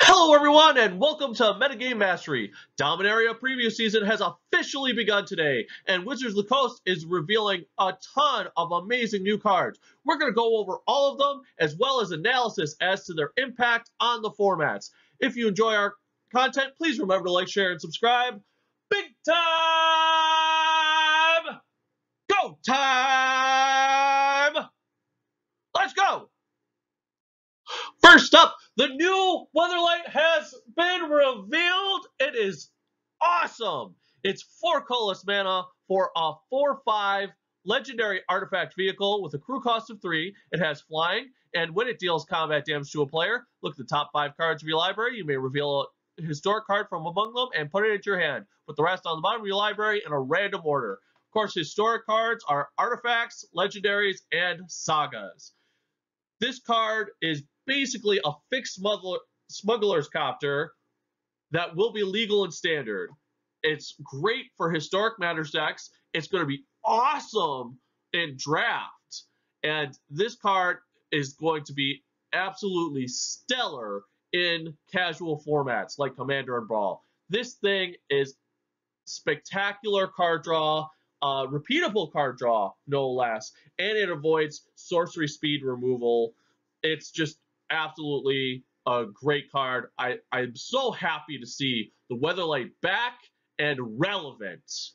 Hello everyone and welcome to Metagame Mastery. Dominaria preview season has officially begun today, and Wizards of the Coast is revealing a ton of amazing new cards. We're going to go over all of them, as well as analysis as to their impact on the formats. If you enjoy our content, please remember to like, share, and subscribe. Big time! Go time! Let's go! First up, the new Weatherlight has been revealed. It is awesome. It's 4 colorless mana for a 4/5 legendary artifact vehicle with a crew cost of 3. It has flying, and when it deals combat damage to a player, look at the top 5 cards of your library. You may reveal a historic card from among them and put it into your hand. Put the rest on the bottom of your library in a random order. Of course, historic cards are artifacts, legendaries, and sagas. This card is basically a fixed smuggler's copter that will be legal and standard. It's great for historic matters decks. It's going to be awesome in draft. And this card is going to be absolutely stellar in casual formats like Commander and Brawl. This thing is spectacular card draw, repeatable card draw, no less, and it avoids sorcery speed removal. It's just absolutely a great card. I'm so happy to see the Weatherlight back and relevant.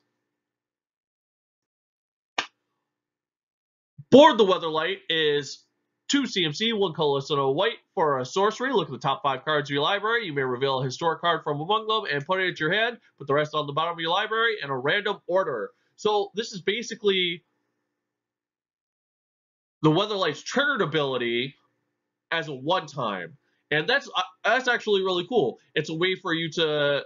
Board the Weatherlight is 2 CMC, 1 colorless, and a white for a sorcery. Look at the top 5 cards of your library. You may reveal a historic card from among them and put it into your hand. Put the rest on the bottom of your library in a random order. So this is basically the Weatherlight's triggered ability as a one-time, and that's actually really cool. It's a way for you to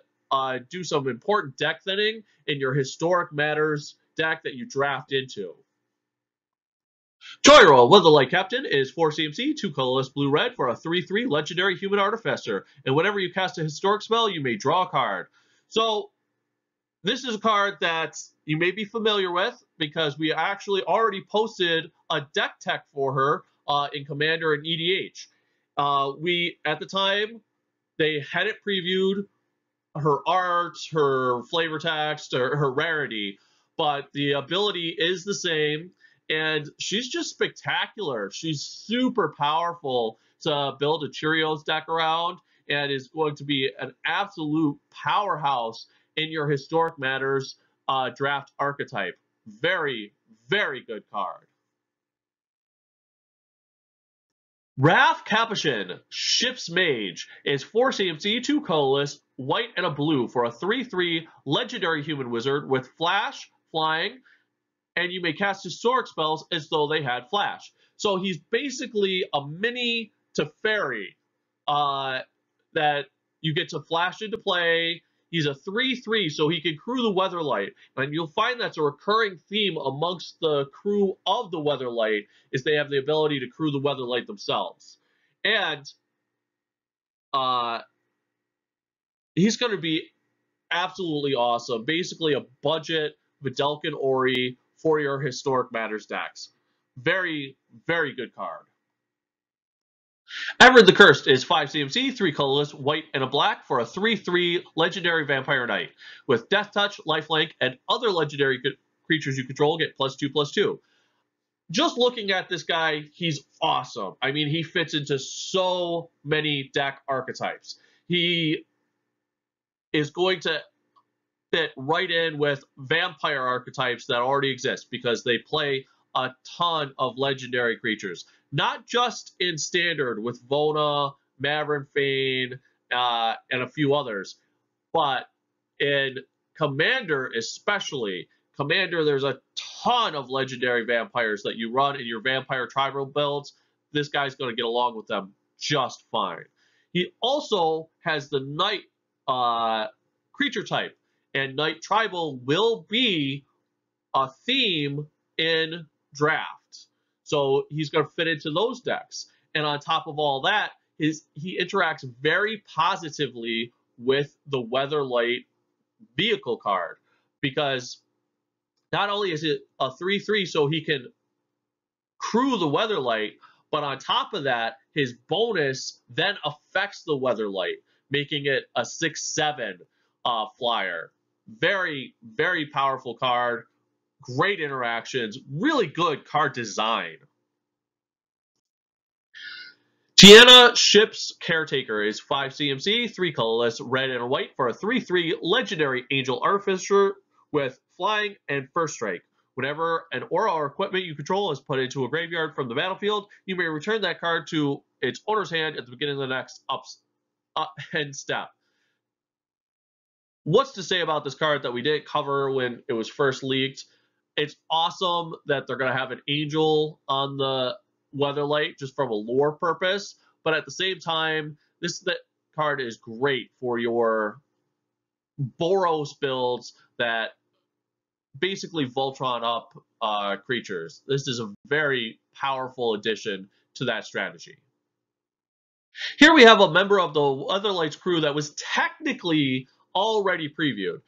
do some important deck thinning in your historic matters deck that you draft into. Joyro, Weatherlight Captain, is 4 CMC, 2 colorless, blue-red for a 3/3 legendary human artificer, and whenever you cast a historic spell, you may draw a card. So this is a card that you may be familiar with because we actually already posted a deck tech for her in Commander and EDH. At the time, they hadn't previewed her art, her flavor text, or her rarity, but the ability is the same, and she's just spectacular. She's super powerful to build a Cheerios deck around, and is going to be an absolute powerhouse in your Historic Matters draft archetype. Very, very good card. Rathcapuchin, Ship's Mage, is 4 CMC, 2 colorless, white and a blue for a 3/3 legendary human wizard with flash, flying, and you may cast historic spells as though they had flash. So he's basically a mini DeFerry that you get to flash into play. He's a 3/3, so he can crew the Weatherlight. And you'll find that's a recurring theme amongst the crew of the Weatherlight, is they have the ability to crew the Weatherlight themselves. And he's going to be absolutely awesome. Basically a budget Vidalcan Ori for your Historic Matters decks. Very, very good card. Everett the Cursed is 5 CMC, 3 colorless, white and a black for a 3/3 legendary vampire knight. With Death Touch, Lifelink, and other legendary creatures you control get +2/+2. Just looking at this guy, he's awesome. I mean, he fits into so many deck archetypes. He is going to fit right in with vampire archetypes that already exist because they play a ton of legendary creatures. Not just in Standard with Vona, Maverick Fane, and a few others, but in Commander especially. Commander, there's a ton of legendary vampires that you run in your vampire tribal builds. This guy's going to get along with them just fine. He also has the Knight creature type, and Knight Tribal will be a theme in draft. So he's going to fit into those decks. And on top of all that, he interacts very positively with the Weatherlight vehicle card, because not only is it a 3/3 so he can crew the Weatherlight, But on top of that, his bonus then affects the Weatherlight, making it a 6/7 flyer. Very, very powerful card. Great interactions. Really good card design. Tianna Ship's Caretaker is 5 CMC, 3 colorless, red and white for a 3/3 legendary Angel Artificer with flying and first strike. Whenever an aura or equipment you control is put into a graveyard from the battlefield, you may return that card to its owner's hand at the beginning of the next end step. What's to say about this card that we didn't cover when it was first leaked? It's awesome that they're going to have an angel on the Weatherlight just from a lore purpose, but at the same time, that card is great for your Boros builds that basically Voltron up creatures. This is a very powerful addition to that strategy. Here we have a member of the Weatherlight's crew that was technically already previewed.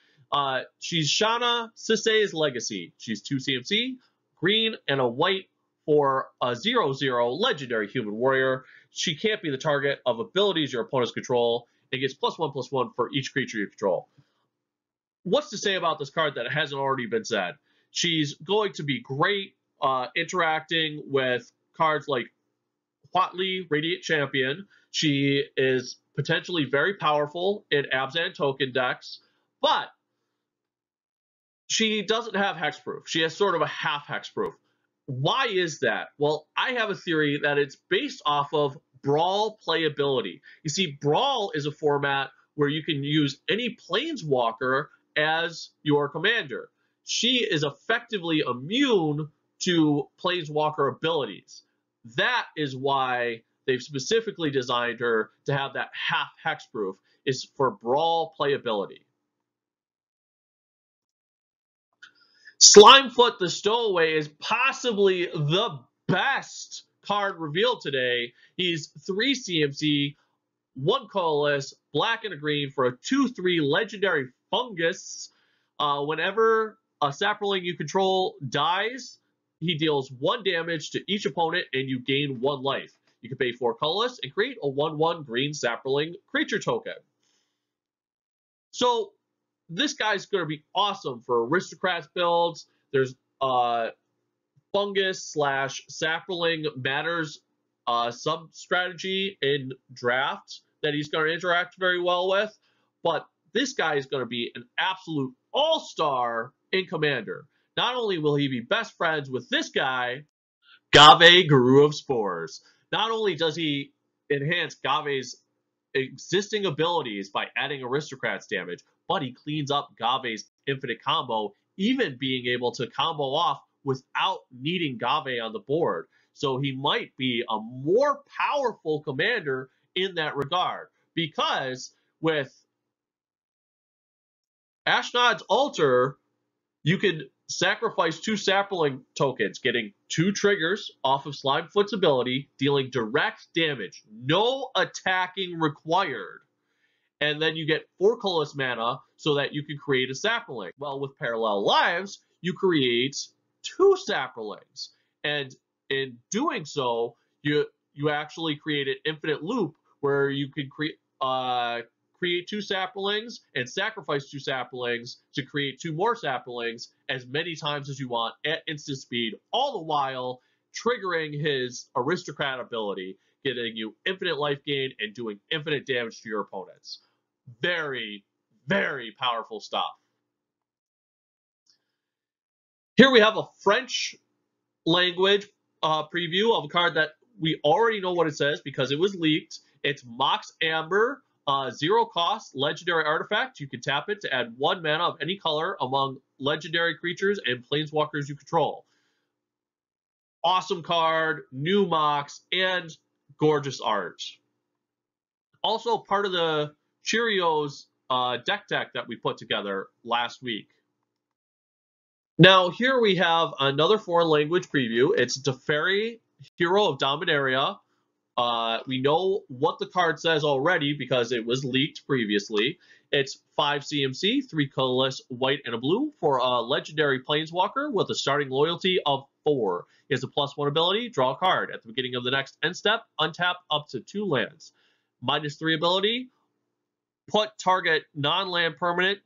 She's Shana, Sisei's Legacy. She's 2 CMC, green and a white for a 0/0 legendary human warrior. She can't be the target of abilities your opponents control and gets +1/+1 for each creature you control. What's to say about this card that hasn't already been said? She's going to be great interacting with cards like Huatli, Radiant Champion. She is potentially very powerful in Abzan token decks, but she doesn't have hexproof. She has sort of a half hexproof. Why is that? Well, I have a theory that it's based off of Brawl playability. You see, Brawl is a format where you can use any Planeswalker as your commander. She is effectively immune to Planeswalker abilities. That is why they've specifically designed her to have that half hexproof, is for Brawl playability. Slimefoot the Stowaway is possibly the best card revealed today. He's 3 CMC, 1 colorless, black and a green for a 2/3 legendary fungus. Whenever a sapling you control dies, he deals 1 damage to each opponent and you gain 1 life. You can pay 4 colorless and create a 1/1 green sapling creature token. So this guy's going to be awesome for aristocrats builds. There's fungus / sapling matters sub strategy in draft that he's going to interact very well with. But this guy is going to be an absolute all-star in Commander. Not only will he be best friends with this guy, Gave, Guru of Spores. Not only does he enhance Gave's existing abilities by adding aristocrats damage, but he cleans up Gave's infinite combo, even being able to combo off without needing Gave on the board. So he might be a more powerful commander in that regard, because with Ashnod's Altar, you can sacrifice 2 sapling tokens, getting 2 triggers off of Slimefoot's ability, dealing direct damage, no attacking required. And then you get 4 colorless mana so that you can create a sapling. Well, with Parallel Lives, you create 2 saplings. And in doing so, you actually create an infinite loop where you can create 2 saplings and sacrifice 2 saplings to create 2 more saplings as many times as you want at instant speed, all the while triggering his aristocrat ability, getting you infinite life gain and doing infinite damage to your opponents. Very, very powerful stuff. Here we have a French language preview of a card that we already know what it says because it was leaked. It's Mox Amber, 0 cost legendary artifact. You can tap it to add 1 mana of any color among legendary creatures and planeswalkers you control. Awesome card, new Mox, and gorgeous art. Also part of the Cheerios deck that we put together last week. Now here we have another foreign language preview. It's DeFerry Hero of Dominaria. We know what the card says already because it was leaked previously. It's 5 CMC, 3 colorless, white and a blue for a legendary planeswalker with a starting loyalty of 4. He has a +1 ability, draw a card. At the beginning of the next end step, untap up to 2 lands. -3 ability, put target non-land permanent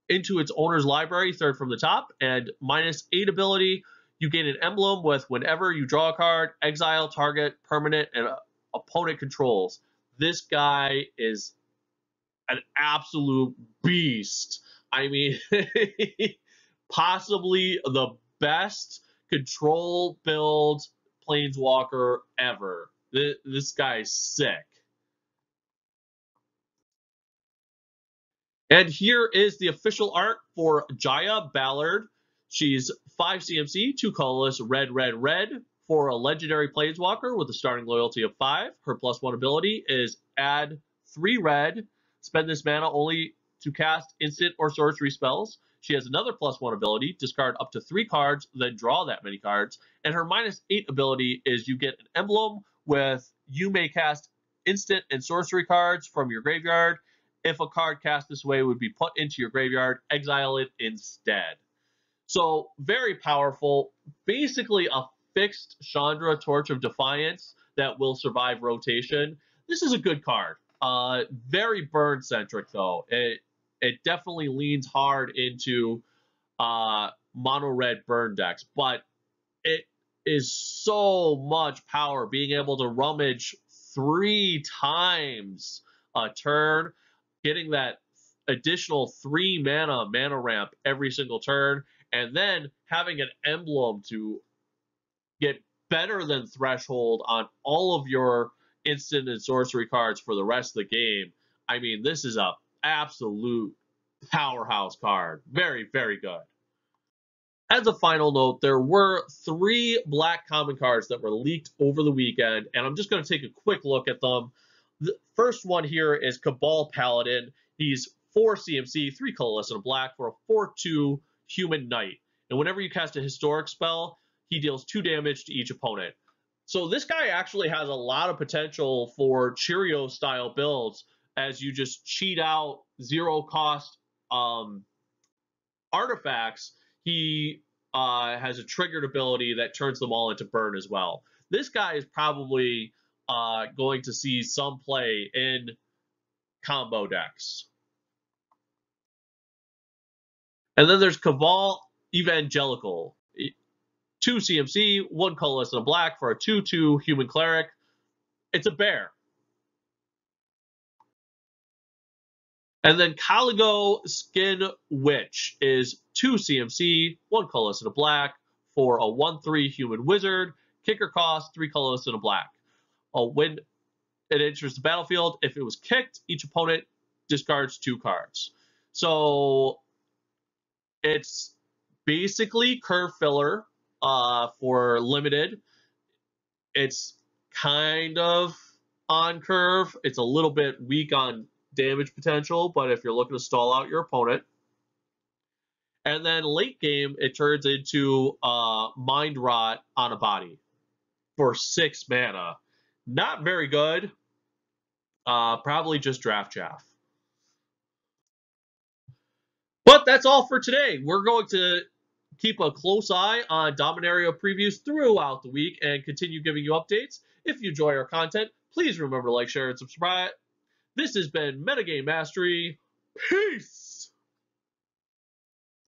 into its owner's library, 3rd from the top. And -8 ability, you gain an emblem with whenever you draw a card, exile target permanent and opponent controls. This guy is an absolute beast. I mean, possibly the best control build Planeswalker ever. This guy's sick. And here is the official art for Jaya Ballard. She's 5 CMC, 2 colorless, red, red, red, for a legendary Planeswalker with a starting loyalty of 5. Her +1 ability is add 3 red. Spend this mana only to cast instant or sorcery spells. She has another +1 ability, discard up to 3 cards, then draw that many cards. And her -8 ability is you get an emblem with you may cast instant and sorcery cards from your graveyard. If a card cast this way would be put into your graveyard, exile it instead. So very powerful, basically a fixed Chandra, Torch of Defiance that will survive rotation. This is a good card. Very burn centric though. It definitely leans hard into mono red burn decks, but it is so much power, being able to rummage 3 times a turn, getting that additional 3 mana ramp every single turn, and then having an emblem to get better than Threshold on all of your instant and sorcery cards for the rest of the game. I mean, this is a absolute powerhouse card. Very, very good. As a final note, there were 3 black common cards that were leaked over the weekend, and I'm just going to take a quick look at them. The first one here is Cabal Paladin. He's 4 CMC, 3 colorless, and a black for a 4/2 human knight. And whenever you cast a historic spell, he deals 2 damage to each opponent. So this guy actually has a lot of potential for Cheerio-style builds, as you just cheat out 0-cost artifacts. He has a triggered ability that turns them all into burn as well. This guy is probably going to see some play in combo decks. And then there's Cabal Evangelical. 2 CMC, 1 colorless and a black for a 2/2 human cleric. It's a bear. And then Caligo Skin Witch is 2 CMC, 1 colorless and a black for a 1/3 human wizard. Kicker cost 3 colorless and a black. When it enters the battlefield, if it was kicked, each opponent discards 2 cards. So it's basically curve filler for limited. It's kind of on curve. It's a little bit weak on damage potential, but if you're looking to stall out your opponent. And then late game, it turns into Mind Rot on a body for 6 mana. Not very good. Probably just draft chaff. But that's all for today. We're going to keep a close eye on Dominaria previews throughout the week and continue giving you updates. If you enjoy our content, please remember to like, share, and subscribe. This has been Metagame Mastery. Peace!